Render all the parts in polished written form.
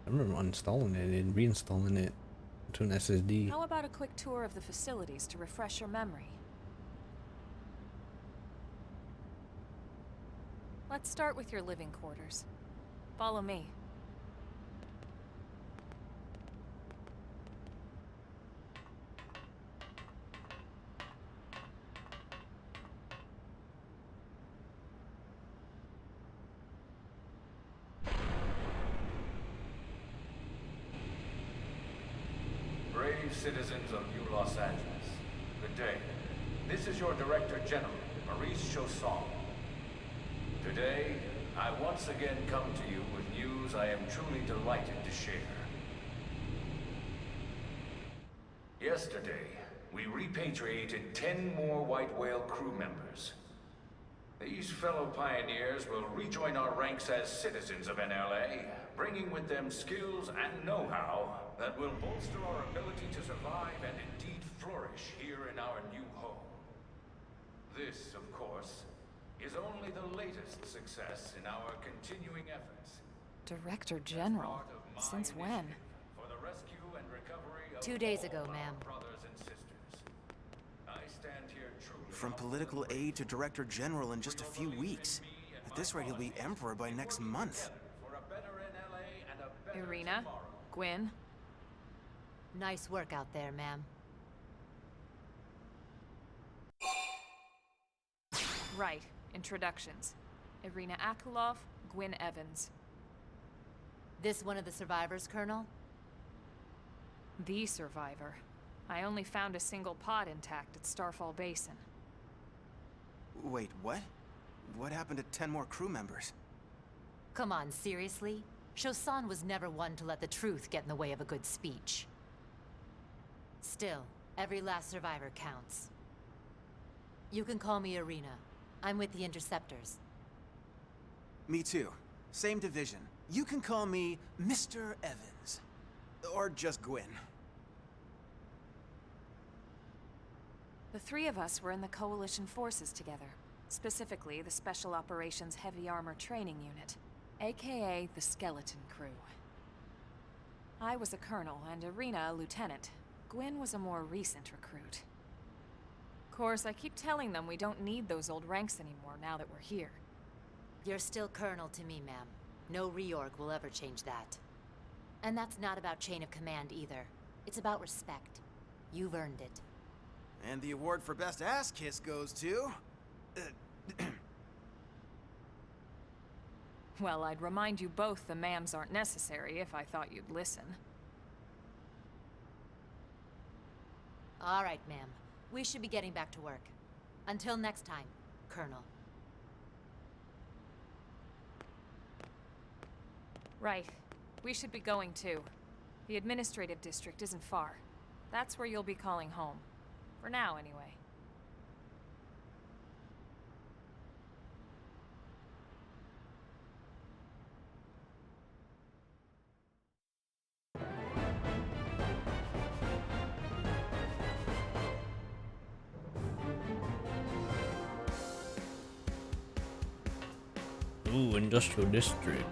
I remember uninstalling it and reinstalling it to an SSD. How about a quick tour of the facilities to refresh your memory? Let's start with your living quarters. Follow me. Brave citizens of New Los Angeles, good day. This is your Director General, Maurice Chausson. Today, I once again come to you with news I am truly delighted to share. Yesterday, we repatriated 10 more White Whale crew members. These fellow pioneers will rejoin our ranks as citizens of NLA, bringing with them skills and know-how that will bolster our ability to survive and indeed flourish here in our new home. This, of course, is only the latest success in our continuing efforts. Director General? Since when? For the rescue and recovery of 2 days ago, all our ma'am. brothers and sisters. I stand here truly From political aide to director general in just a few weeks. At this rate, he'll be emperor by next month. for a better NLA and a better Irina? tomorrow. Gwyn? Nice work out there, ma'am. Right. Introductions. Irina Akulov, Gwyn Evans. This one of the survivors, Colonel? The survivor. I only found a single pod intact at Starfall Basin. Wait, what? What happened to 10 more crew members? Come on, seriously? Chausson was never one to let the truth get in the way of a good speech. Still, every last survivor counts. You can call me Irina. I'm with the Interceptors. Me too. Same division. You can call me Mr. Evans. Or just Gwyn. The three of us were in the Coalition forces together. Specifically, the Special Operations Heavy Armor Training Unit, aka the Skeleton Crew. I was a colonel and Irina a lieutenant. Gwyn was a more recent recruit. Of course, I keep telling them we don't need those old ranks anymore now that we're here. You're still Colonel to me, ma'am. No reorg will ever change that. And that's not about chain of command either. It's about respect. You've earned it. And the award for best ass kiss goes to... Well, I'd remind you both the ma'ams aren't necessary if I thought you'd listen. All right, ma'am. We should be getting back to work. Until next time, Colonel. Right. We should be going too. The administrative district isn't far. That's where you'll be calling home. For now, anyway. Ooh, industrial district.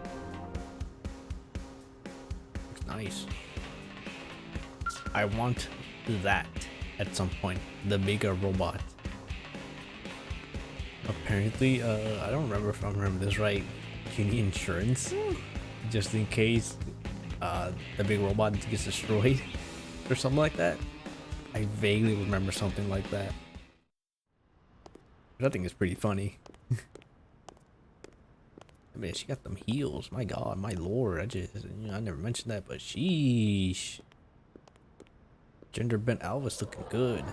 Looks nice. I want that at some point. The bigger robot. Apparently, I don't remember if I remember this right. You need insurance just in case the big robot gets destroyed or something like that. I vaguely remember something like that. But I think it's pretty funny. I mean, she got them heels. My God, my lord. I never mentioned that, but sheesh. Gender bent Alvis looking good.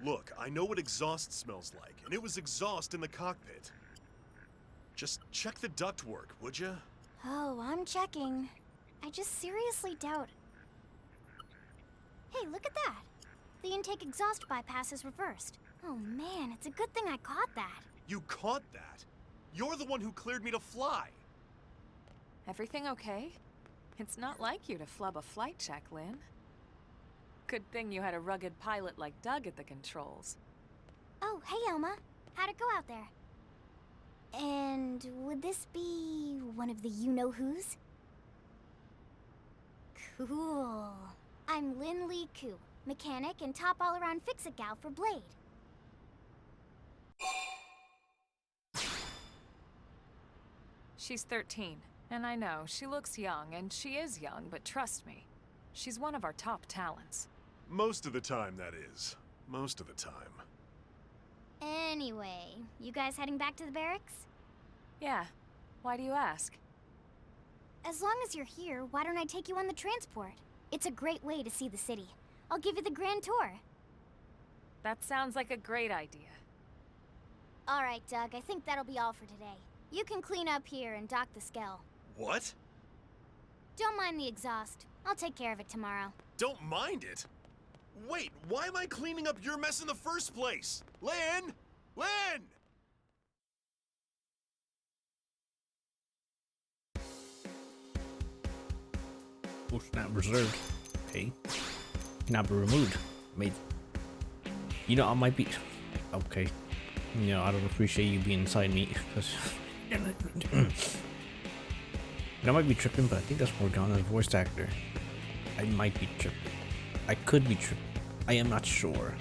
Look, I know what exhaust smells like, and it was exhaust in the cockpit. Just check the ductwork, would ya? Oh, I'm checking. I just seriously doubt... Hey, look at that! The intake exhaust bypass is reversed. Oh man, it's a good thing I caught that. You caught that? You're the one who cleared me to fly. Everything okay? It's not like you to flub a flight check, Lynn. Good thing you had a rugged pilot like Doug at the controls. Oh, hey Elma. How'd it go out there? And would this be one of the you-know-whos? Cool. I'm Lynn Lee Koo, mechanic and top all-around fix-it gal for Blade. She's 13, and I know, she looks young, and she is young, but trust me, she's one of our top talents. Most of the time, that is. Most of the time. Anyway, you guys heading back to the barracks? Yeah. Why do you ask? As long as you're here, why don't I take you on the transport? It's a great way to see the city. I'll give you the grand tour. That sounds like a great idea. All right, Doug, I think that'll be all for today. You can clean up here and dock the Skell. What? Don't mind the exhaust. I'll take care of it tomorrow. Don't mind it? Wait, why am I cleaning up your mess in the first place? Lynn! Lynn! Oh, not reserved. Okay. Cannot be removed. Amazing. You know, I might be... Okay. You know, I don't appreciate you being inside me. Cause... I might be tripping, but I think that's Morgana's voice actor. I might be tripping. I could be tripping. I am not sure.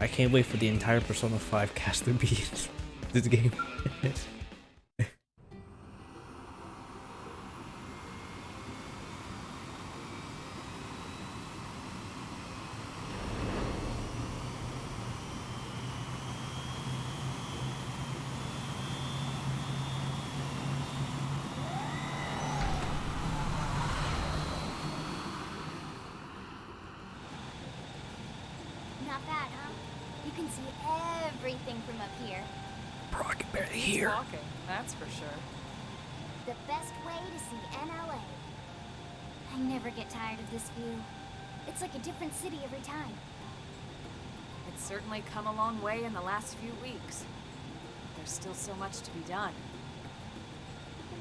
I can't wait for the entire Persona 5 cast to be in this game. Not bad, huh? You can see everything from up here. Bro, I can barely He's hear. walking, that's for sure. The best way to see NLA. I never get tired of this view. It's like a different city every time. It's certainly come a long way in the last few weeks. There's still so much to be done.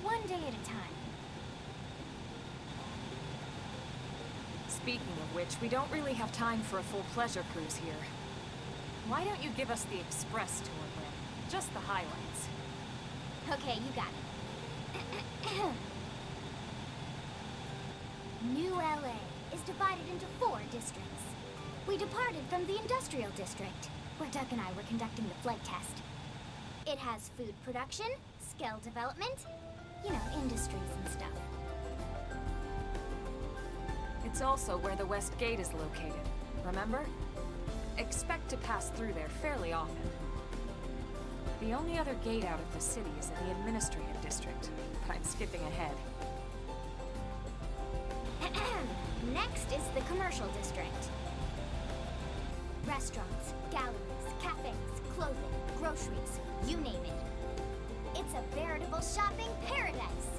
One day at a time. Speaking of which, we don't really have time for a full pleasure cruise here. Why don't you give us the express tour, Lynn? Just the highlights. Okay, you got it. New LA is divided into 4 districts. We departed from the industrial district, where Doug and I were conducting the flight test. It has food production, skill development, you know, industries and stuff. It's also where the West Gate is located, remember? Expect to pass through there fairly often. The only other gate out of the city is in the administrative district, but I'm skipping ahead. Next is the commercial district. Restaurants, galleries, cafes, clothing, groceries, you name it. It's a veritable shopping paradise.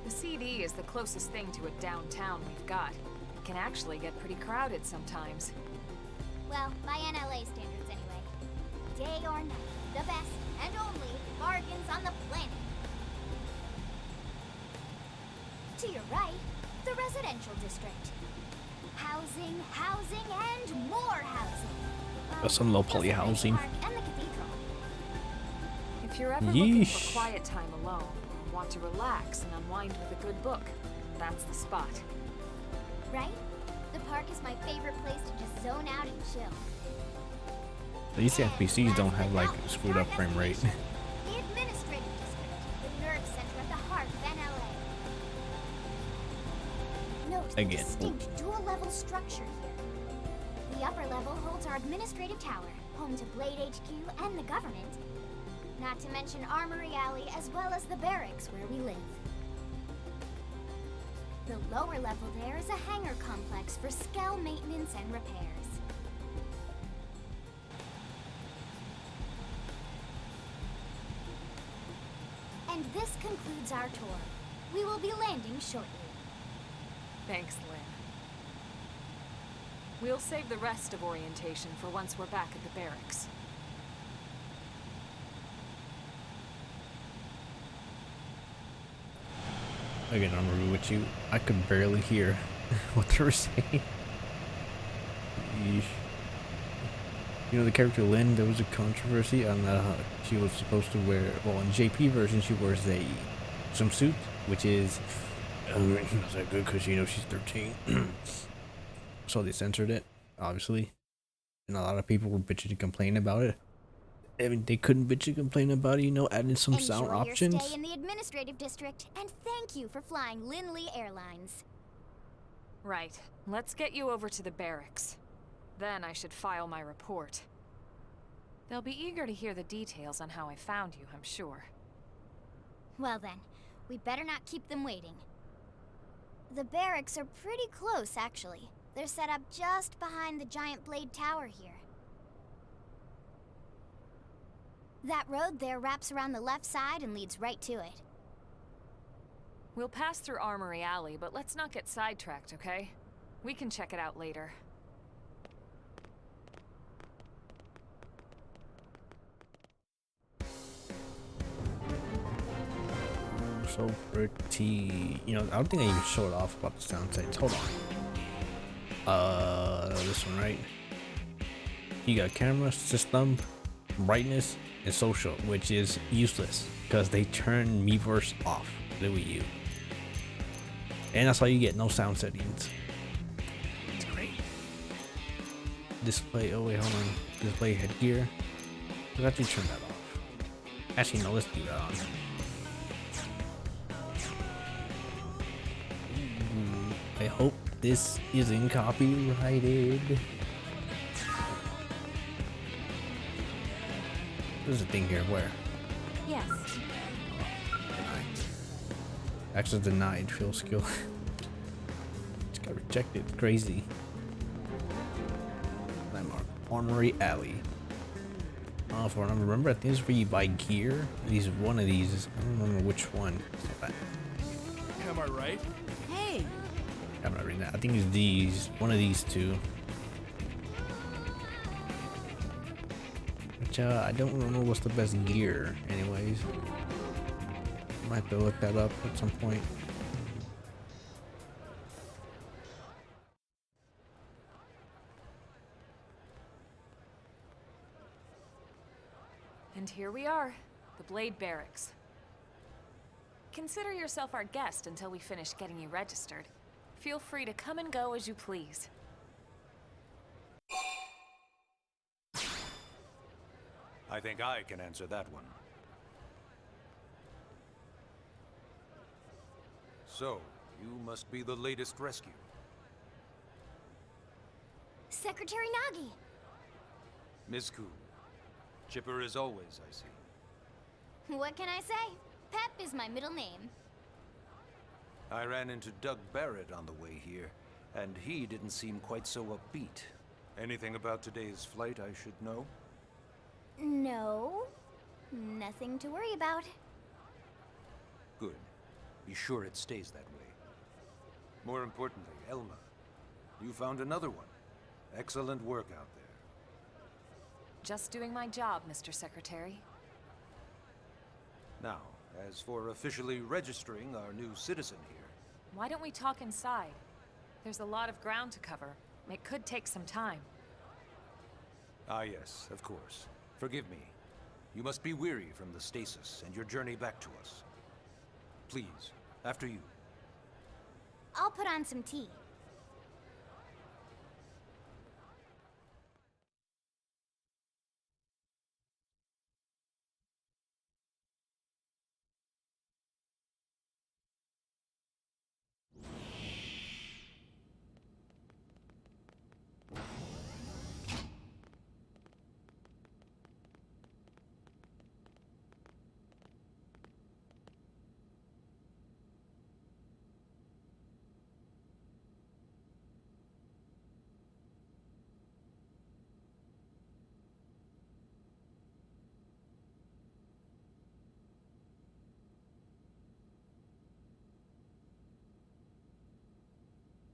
The CD is the closest thing to a downtown we've got. It can actually get pretty crowded sometimes. Well, by NLA standards anyway. Day or night, the best and only bargains on the planet. To your right, the residential district. Housing, housing, and more housing. That's some low poly housing. Park and the cathedral. If you're ever looking Yeesh. for quiet time alone, or want to relax and unwind with a good book, that's the spot. Right? The park is my favorite place to just zone out and chill. These NPCs don't have like screwed up frame rate. The administrative district, the nerve center at the heart of NLA. Note the Again. distinct dual-level structure here. The upper level holds our administrative tower, home to Blade HQ and the government. Not to mention Armory Alley as well as the barracks where we live. The lower level there is a hangar complex for Skell maintenance and repairs. And this concludes our tour. We will be landing shortly. Thanks, Lynn. We'll save the rest of orientation for once we're back at the barracks. Again, I'm rude with you. I could barely hear what they were saying. Yeesh. You know the character Lynn, there was a controversy on she was supposed to wear, well in JP version she wears a swimsuit, which is not that good because you know she's 13. So they censored it, obviously. And a lot of people were bitching and complaining about it. I mean, they couldn't bitch and complain about it, you know, adding some sound options. Enjoy your stay in the administrative district, and thank you for flying Lindley Airlines. Right. Let's get you over to the barracks. Then I should file my report. They'll be eager to hear the details on how I found you, I'm sure. Well then, we better not keep them waiting. The barracks are pretty close, actually. They're set up just behind the giant blade tower here. That road there wraps around the left side and leads right to it. We'll pass through Armory Alley, but let's not get sidetracked, okay? We can check it out later. So pretty. You know, I don't think I even showed off about the sound settings. Hold on. This one, right? You got camera, system, brightness, and social, which is useless because they turn Miiverse off the Wii U. And that's how you get no sound settings. It's great. Display, oh wait, hold on. Display headgear. Let's actually turn that off. Actually, no, let's do that on. I hope this isn't copyrighted. There's a thing here where? Yes. Denied. Access denied. Field skill. Just got rejected. Crazy. Landmark. Armory Alley. If I remember, I think it's where you buy gear. These one of these. I don't remember which one. Am I right? Hey! I'm not reading that. I think it's these. One of these two. Which I don't remember what's the best gear. Anyways, might have to look that up at some point. And here we are, the Blade Barracks. Consider yourself our guest until we finish getting you registered. Feel free to come and go as you please. I think I can answer that one. So, you must be the latest rescue. Secretary Nagi! Ms. Ku. Chipper as always, I see. What can I say? Pep is my middle name. I ran into Doug Barrett on the way here, and he didn't seem quite so upbeat. Anything about today's flight I should know? No. Nothing to worry about. Good. Be sure it stays that way. More importantly, Elma, you found another one. Excellent work out there. Just doing my job, Mr. Secretary. Now, as for officially registering our new citizen here... Why don't we talk inside? There's a lot of ground to cover. It could take some time. Ah yes, of course. Forgive me. You must be weary from the stasis and your journey back to us. Please, after you. I'll put on some tea.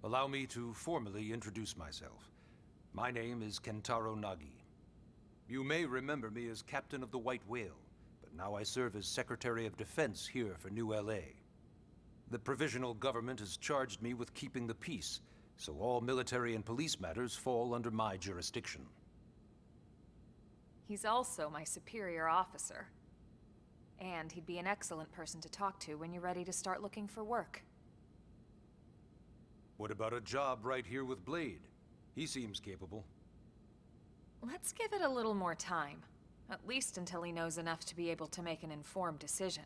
Allow me to formally introduce myself. My name is Kentaro Nagi. You may remember me as Captain of the White Whale, but now I serve as Secretary of Defense here for New LA. The provisional government has charged me with keeping the peace, so all military and police matters fall under my jurisdiction. He's also my superior officer. And he'd be an excellent person to talk to when you're ready to start looking for work. What about a job right here with Blade? He seems capable. Let's give it a little more time. At least until he knows enough to be able to make an informed decision.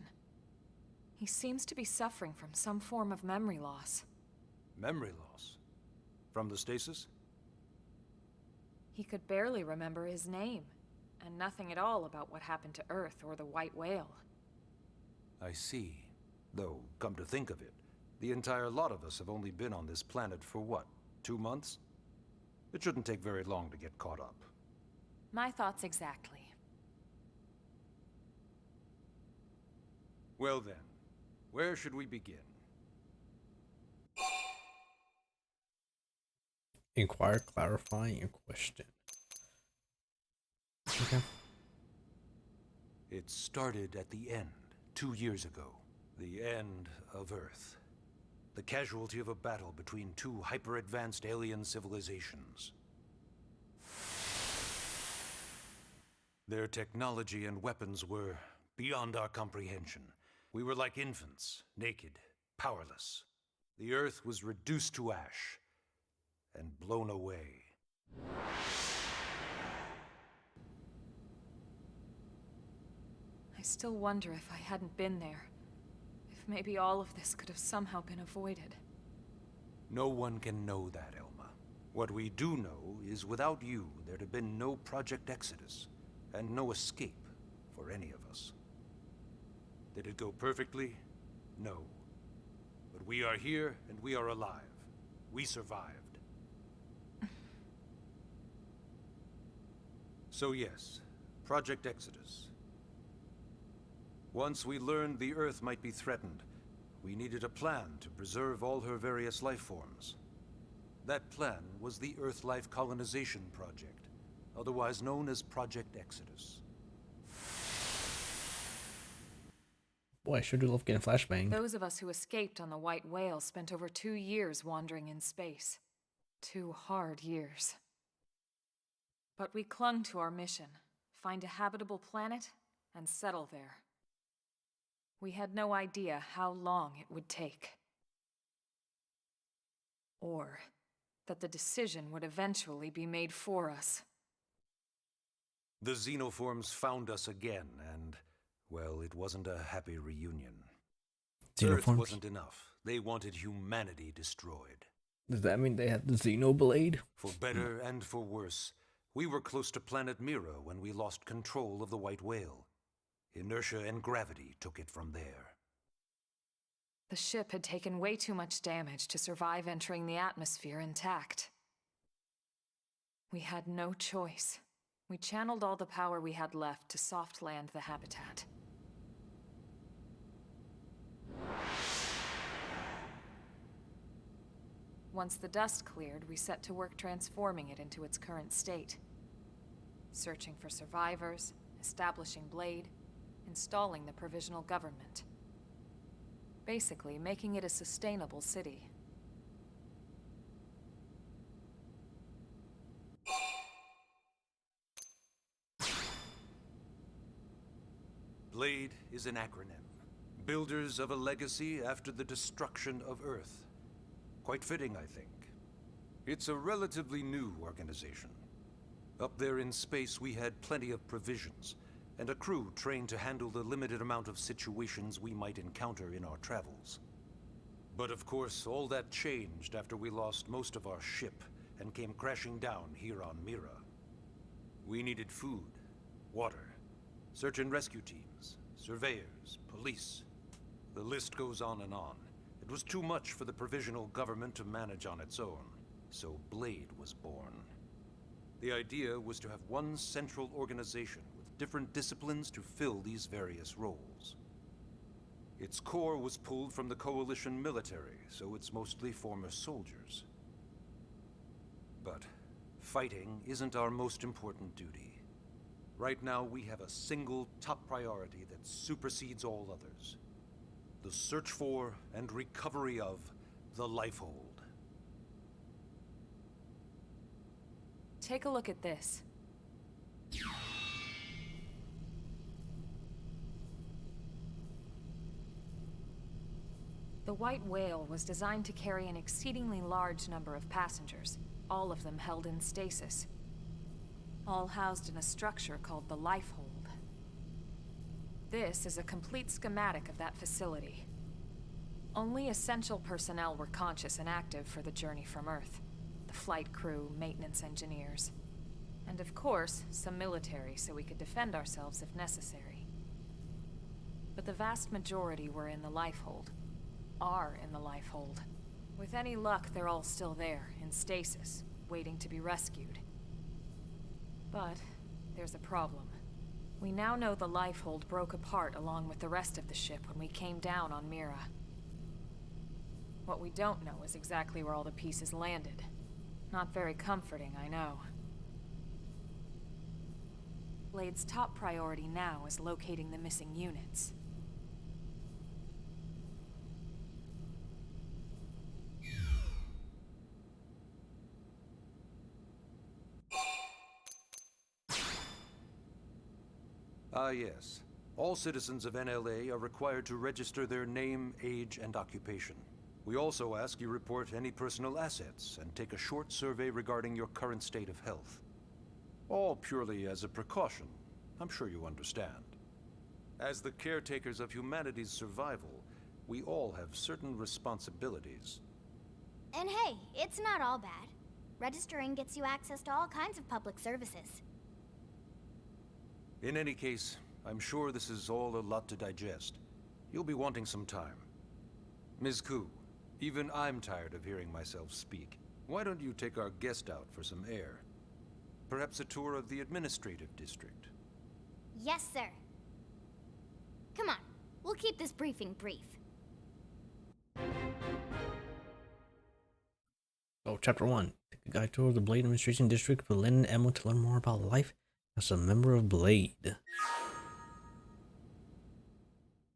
He seems to be suffering from some form of memory loss. Memory loss? From the stasis? He could barely remember his name, and nothing at all about what happened to Earth or the White Whale. I see. Though, come to think of it, the entire lot of us have only been on this planet for what, 2 months? It shouldn't take very long to get caught up. My thoughts exactly. Well then, where should we begin? Inquire, clarify, and question. Okay. It started at the end, 2 years ago. The end of Earth. The casualty of a battle between two hyper-advanced alien civilizations. Their technology and weapons were beyond our comprehension. We were like infants, naked, powerless. The Earth was reduced to ash and blown away. I still wonder if I hadn't been there. If maybe all of this could have somehow been avoided. No one can know that, Elma. What we do know is without you, there'd have been no Project Exodus, and no escape for any of us. Did it go perfectly? No. But we are here, and we are alive. We survived. So yes, Project Exodus. Once we learned the Earth might be threatened, we needed a plan to preserve all her various life forms. That plan was the Earth Life Colonization Project, otherwise known as Project Exodus. Boy, I sure do love getting flashbang. Those of us who escaped on the White Whale spent over 2 years wandering in space. 2 hard years. But we clung to our mission, find a habitable planet and settle there. We had no idea how long it would take. Or that the decision would eventually be made for us. The xenoforms found us again, and, well, it wasn't a happy reunion. Earth Xenoforms? wasn't enough. They wanted humanity destroyed. Does that mean they have the Xenoblade? For better and for worse, we were close to planet Mira when we lost control of the White Whale. Inertia and gravity took it from there. The ship had taken way too much damage to survive entering the atmosphere intact. We had no choice. We channeled all the power we had left to soft land the habitat. Once the dust cleared, we set to work transforming it into its current state. Searching for survivors, establishing Blade, installing the provisional government. Basically, making it a sustainable city. Blade is an acronym. Builders of a legacy after the destruction of Earth. Quite fitting, I think. It's a relatively new organization. Up there in space, we had plenty of provisions, and a crew trained to handle the limited amount of situations we might encounter in our travels. But of course, all that changed after we lost most of our ship and came crashing down here on Mira. We needed food, water, search and rescue teams, surveyors, police. The list goes on and on. It was too much for the provisional government to manage on its own, so Blade was born. The idea was to have one central organization with different disciplines to fill these various roles. Its core was pulled from the Coalition military, so it's mostly former soldiers. But fighting isn't our most important duty. Right now, we have a single top priority that supersedes all others. The search for and recovery of the Lifehold. Take a look at this. The White Whale was designed to carry an exceedingly large number of passengers, all of them held in stasis. All housed in a structure called the Lifehold. This is a complete schematic of that facility. Only essential personnel were conscious and active for the journey from Earth. The flight crew, maintenance engineers. And of course, some military so we could defend ourselves if necessary. But the vast majority were in the Lifehold. Are in the Lifehold. With any luck, they're all still there, in stasis, waiting to be rescued. But there's a problem. We now know the Lifehold broke apart along with the rest of the ship when we came down on Mira. What we don't know is exactly where all the pieces landed. Not very comforting, I know. Blade's top priority now is locating the missing units. Ah, yes. All citizens of NLA are required to register their name, age, and occupation. We also ask you report any personal assets and take a short survey regarding your current state of health. All purely as a precaution. I'm sure you understand. As the caretakers of humanity's survival, we all have certain responsibilities. And hey, it's not all bad. Registering gets you access to all kinds of public services. In any case, I'm sure this is all a lot to digest. You'll be wanting some time. Ms. Koo, even I'm tired of hearing myself speak. Why don't you take our guest out for some air? Perhaps a tour of the administrative district. Yes, sir. Come on, we'll keep this briefing brief. Oh, Chapter 1. Take a guide tour of the Blade Administration District for Lynn and Emma to learn more about life as a member of Blade.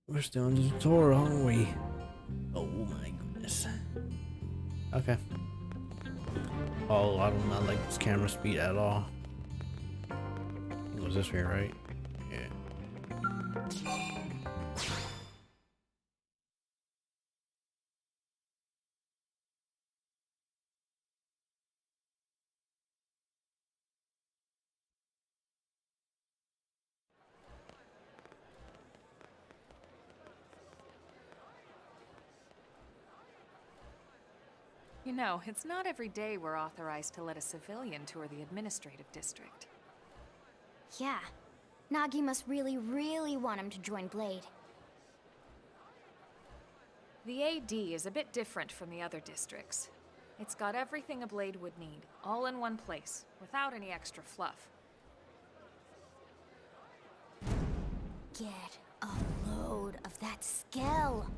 We're still on the tour, aren't we? Oh my goodness. Okay. Oh, I do not like this camera speed at all. It goes this way, right? Yeah. You know, it's not every day we're authorized to let a civilian tour the administrative district. Yeah. Nagi must really, really want him to join Blade. The AD is a bit different from the other districts. It's got everything a Blade would need, all in one place, without any extra fluff. Get a load of that Skell.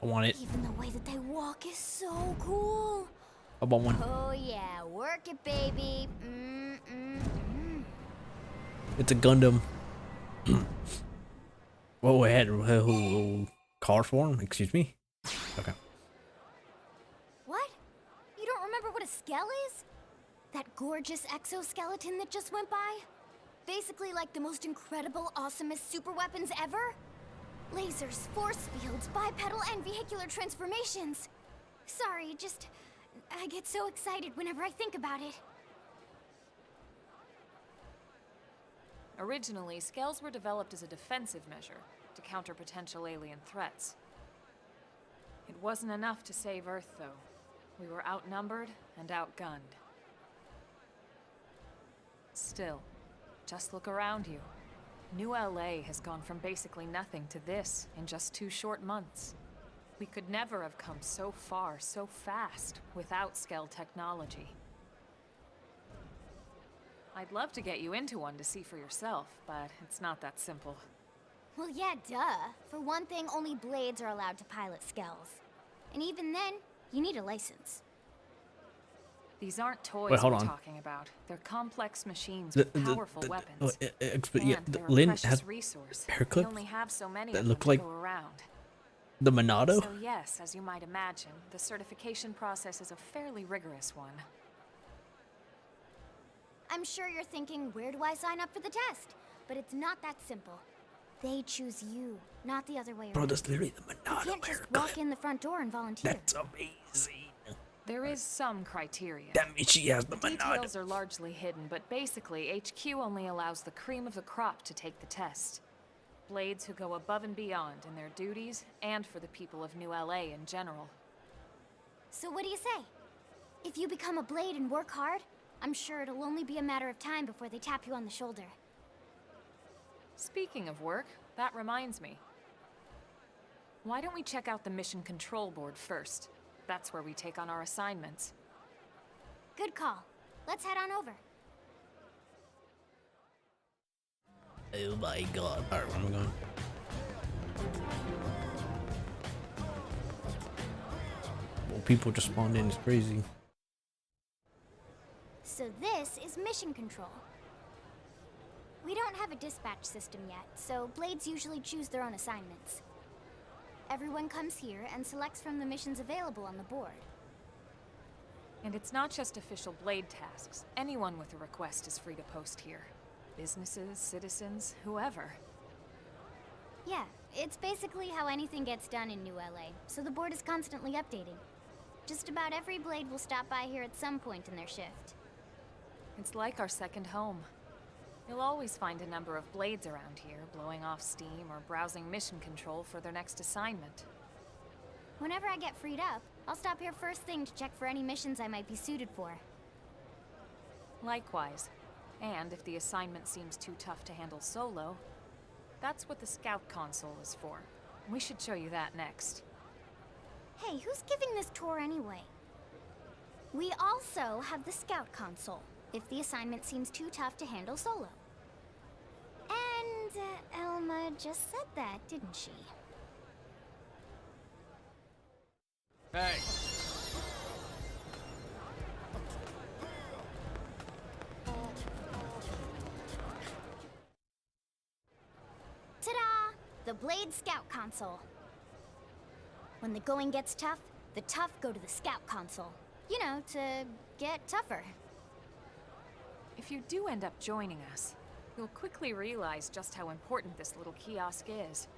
I want it. Even the way that they walk is so cool. I want one. Oh yeah, work it, baby. It's a Gundam. Whoa, I had car form? Excuse me? Okay. What? You don't remember what a Skell is? That gorgeous exoskeleton that just went by? Basically like the most incredible, awesomest super weapons ever? Lasers, force fields, bipedal and vehicular transformations. Sorry, I get so excited whenever I think about it. Originally, Skells were developed as a defensive measure to counter potential alien threats. It wasn't enough to save Earth, though. We were outnumbered and outgunned. Still, just look around you. New LA has gone from basically nothing to this in just 2 short months. We could never have come so far, so fast, without Skell technology. I'd love to get you into one to see for yourself, but it's not that simple. Well, yeah, duh. For one thing, only Blades are allowed to pilot Skells. And even then, you need a license. These aren't toys Wait, hold we're on. talking about. They're complex machines with powerful weapons. But yeah, And they're a Lynn precious has resource. hair We clips only have so many that of them look to like go around. the Monado. So yes, as you might imagine, the certification process is a fairly rigorous one. I'm sure you're thinking, where do I sign up for the test? But it's not that simple. They choose you, not the other way around. Bro, that's literally the You Monado can't just haircut. walk in the front door and volunteer. That's amazing. There is some criteria. That means she has the Details Monado. are largely hidden, but basically, HQ only allows the cream of the crop to take the test. Blades who go above and beyond in their duties, and for the people of New LA in general. So what do you say? If you become a blade and work hard, I'm sure it'll only be a matter of time before they tap you on the shoulder. Speaking of work, that reminds me. Why don't we check out the Mission Control Board first? That's where we take on our assignments. Good call. Let's head on over. Oh my god. Alright, where am I going? Well, people just spawned in. It's crazy. So this is mission control. We don't have a dispatch system yet, so blades usually choose their own assignments. Everyone comes here and selects from the missions available on the board. And it's not just official blade tasks. Anyone with a request is free to post here. Businesses, citizens, whoever. Yeah, it's basically how anything gets done in New LA, so the board is constantly updating. Just about every blade will stop by here at some point in their shift. It's like our second home. You'll always find a number of blades around here, blowing off steam or browsing mission control for their next assignment. Whenever I get freed up, I'll stop here first thing to check for any missions I might be suited for. Likewise. And if the assignment seems too tough to handle solo, that's what the scout console is for. We should show you that next. Hey, who's giving this tour anyway? We also have the scout console, if the assignment seems too tough to handle solo. And Elma just said that, didn't she? Hey! Ta-da! The Blade Scout Console. When the going gets tough, the tough go to the Scout Console. You know, to get tougher. If you do end up joining us, you'll quickly realize just how important this little kiosk is.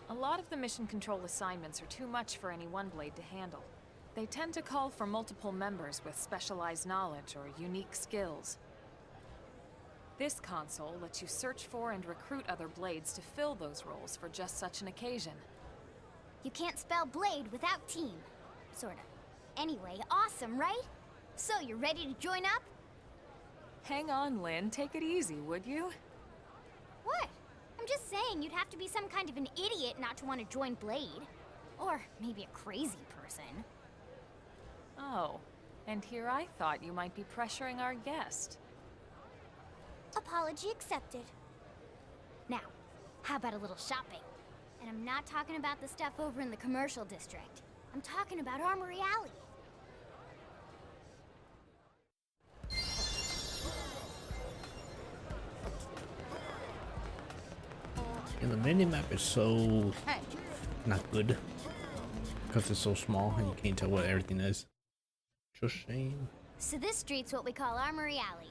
A lot of the mission control assignments are too much for any one blade to handle. They tend to call for multiple members with specialized knowledge or unique skills. This console lets you search for and recruit other blades to fill those roles for just such an occasion. You can't spell blade without team. Sorta. Anyway, awesome, right? So, you're ready to join up? Hang on, Lynn. Take it easy, would you? What? I'm just saying you'd have to be some kind of an idiot not to want to join Blade. Or maybe a crazy person. Oh, and here I thought you might be pressuring our guest. Apology accepted. Now, how about a little shopping? And I'm not talking about the stuff over in the commercial district. I'm talking about Armory Alley. And the mini-map is so not good because it's so small and you can't tell what everything is. Just shame. So this street's what we call Armory Alley.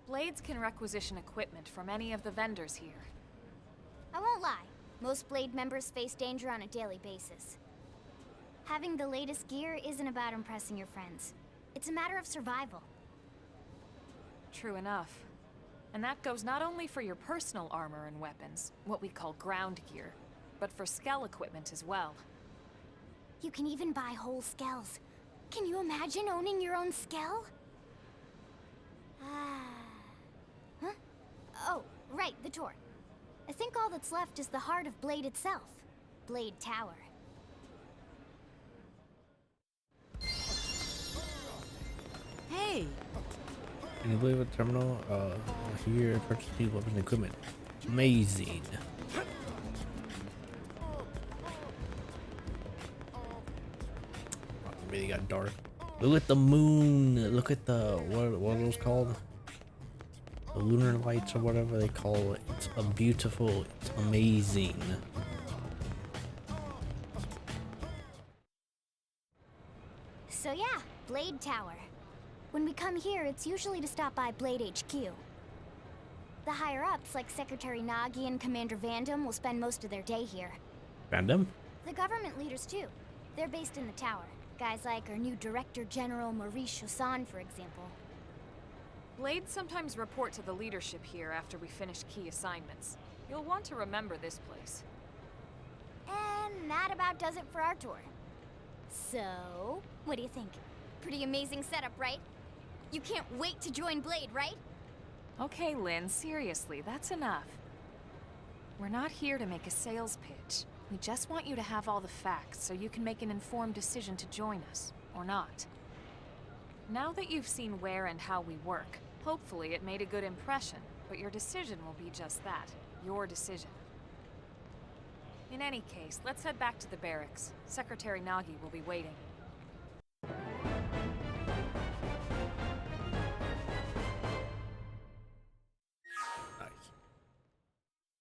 Blades can requisition equipment from any of the vendors here. I won't lie, most Blade members face danger on a daily basis. Having the latest gear isn't about impressing your friends. It's a matter of survival. True enough. And that goes not only for your personal armor and weapons, what we call ground gear, but for skell equipment as well. You can even buy whole skells. Can you imagine owning your own skell? Huh? Oh, right, the tour. I think all that's left is the heart of Blade itself. Blade Tower. Hey! Can you believe a terminal here purchase new weapons and equipment? Amazing. Wow, it really got dark. Look at the moon. Look at the what are those called? The lunar lights or whatever they call it. It's a beautiful. It's amazing. So yeah, Blade Tower. When we come here, it's usually to stop by Blade HQ. The higher-ups, like Secretary Nagi and Commander Vandam, will spend most of their day here. Vandam? The government leaders, too. They're based in the tower. Guys like our new Director General Maurice Chosan, for example. Blades sometimes report to the leadership here after we finish key assignments. You'll want to remember this place. And that about does it for our tour. So, what do you think? Pretty amazing setup, right? You can't wait to join Blade, right? Okay, Lynn, seriously, that's enough. We're not here to make a sales pitch. We just want you to have all the facts so you can make an informed decision to join us, or not. Now that you've seen where and how we work, hopefully it made a good impression, but your decision will be just that, your decision. In any case, let's head back to the barracks. Secretary Nagi will be waiting.